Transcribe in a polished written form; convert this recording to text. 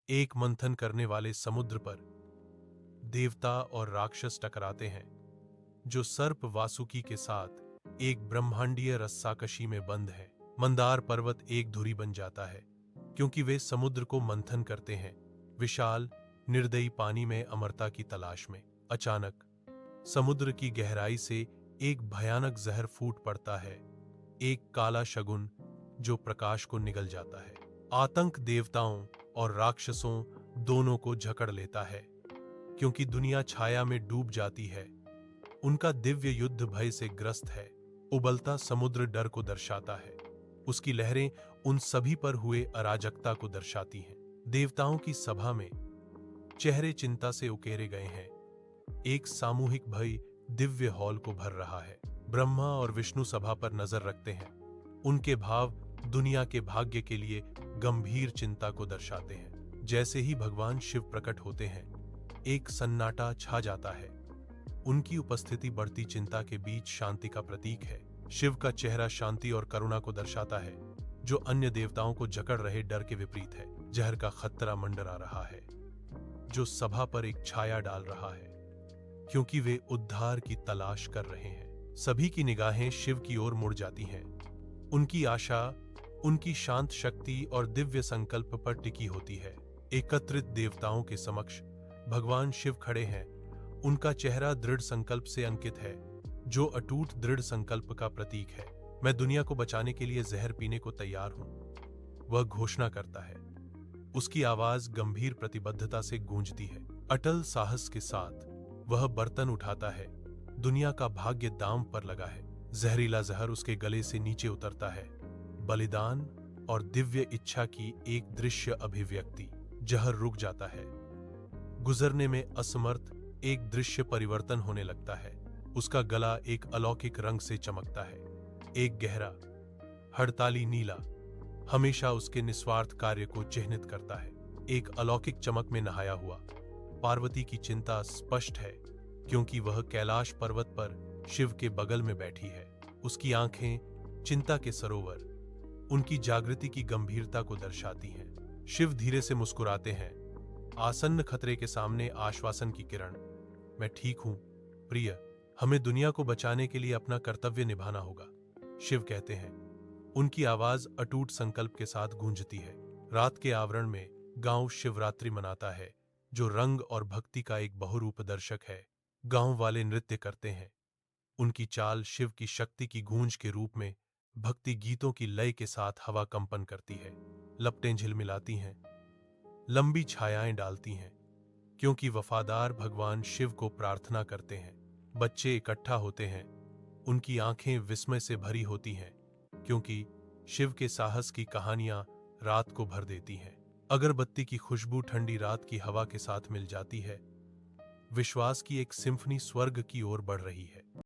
एक मंथन करने वाले समुद्र पर देवता और राक्षस टकराते हैं, जो सर्प वासुकी के साथ एक ब्रह्मांडीय रस्साकशी में बंद है। मंदार पर्वत एक धुरी बन जाता है, क्योंकि वे समुद्र को मंथन करते हैं, विशाल निर्दयी पानी में अमरता की तलाश में। अचानक समुद्र की गहराई से एक भयानक जहर फूट पड़ता है, एक काला शगुन जो प्रकाश को निगल जाता है। आतंक देवताओं और राक्षसों दोनों को जकड़ लेता है, क्योंकि दुनिया छाया में डूब जाती है। उनका दिव्य युद्ध भय से ग्रस्त है। उबलता समुद्र डर को दर्शाता है, उसकी लहरें उन सभी पर हुए अराजकता को दर्शाती हैं। देवताओं की सभा में चेहरे चिंता से उकेरे गए हैं। एक सामूहिक भय दिव्य हॉल को भर रहा है। ब्रह्मा और विष्णु सभा पर नजर रखते हैं। उनके भाव दुनिया के भाग्य के लिए गंभीर चिंता को दर्शाते हैं। जैसे ही भगवान शिव प्रकट होते हैं, एक सन्नाटा छा जाता है। उनकी उपस्थिति बढ़ती चिंता के बीच शांति का प्रतीक है। शिव का चेहरा शांति और करुणा को दर्शाता है, जो अन्य देवताओं को जकड़ रहे डर के विपरीत है। जहर का खतरा मंडरा रहा है, जो सभा पर एक छाया डाल रहा है, क्योंकि वे उद्धार की तलाश कर रहे हैं। सभी की निगाहें शिव की ओर मुड़ जाती हैं। उनकी आशा उनकी शांत शक्ति और दिव्य संकल्प पर टिकी होती है। एकत्रित देवताओं के समक्ष भगवान शिव खड़े हैं। उनका चेहरा दृढ़ संकल्प से अंकित है, जो अटूट दृढ़ संकल्प का प्रतीक है। मैं दुनिया को बचाने के लिए जहर पीने को तैयार हूं, वह घोषणा करता है। उसकी आवाज गंभीर प्रतिबद्धता से गूंजती है। अटल साहस के साथ वह बर्तन उठाता है। दुनिया का भाग्य दांव पर लगा है। जहरीला जहर उसके गले से नीचे उतरता है। बलिदान और दिव्य इच्छा की एक दृश्य अभिव्यक्ति। जहर रुक जाता है। गुजरने में असमर्थ एक दृश्य परिवर्तन होने लगता है। उसका गला एक अलौकिक रंग से चमकता है। एक गहरा हड़ताली नीला हमेशा उसके निस्वार्थ कार्य को चिह्नित करता है। एक अलौकिक चमक में नहाया हुआ। पार्वती की चिंता स्पष्ट है, क्योंकि वह कैलाश पर्वत पर शिव के बगल में बैठी है। उसकी आंखें चिंता के सरोवर, उनकी जागृति की गंभीरता को दर्शाती हैं। शिव धीरे से मुस्कुराते हैं। आसन्न खतरे के सामने आश्वासन की किरण। मैं ठीक हूं प्रिय, हमें दुनिया को बचाने के लिए अपना कर्तव्य निभाना होगा, शिव कहते हैं। उनकी आवाज अटूट संकल्प के साथ गूंजती है। रात के आवरण में गांव शिवरात्रि मनाता है, जो रंग और भक्ति का एक बहुरूप दर्शक है। गांव वाले नृत्य करते हैं। उनकी चाल शिव की शक्ति की गूंज के रूप में भक्ति गीतों की लय के साथ हवा कंपन करती है। लपटें झिलमिलाती हैं, लंबी छायाएं डालती हैं, क्योंकि वफादार भगवान शिव को प्रार्थना करते हैं। बच्चे इकट्ठा होते हैं। उनकी आंखें विस्मय से भरी होती हैं, क्योंकि शिव के साहस की कहानियां रात को भर देती हैं। अगरबत्ती की खुशबू ठंडी रात की हवा के साथ मिल जाती है। विश्वास की एक सिम्फनी स्वर्ग की ओर बढ़ रही है।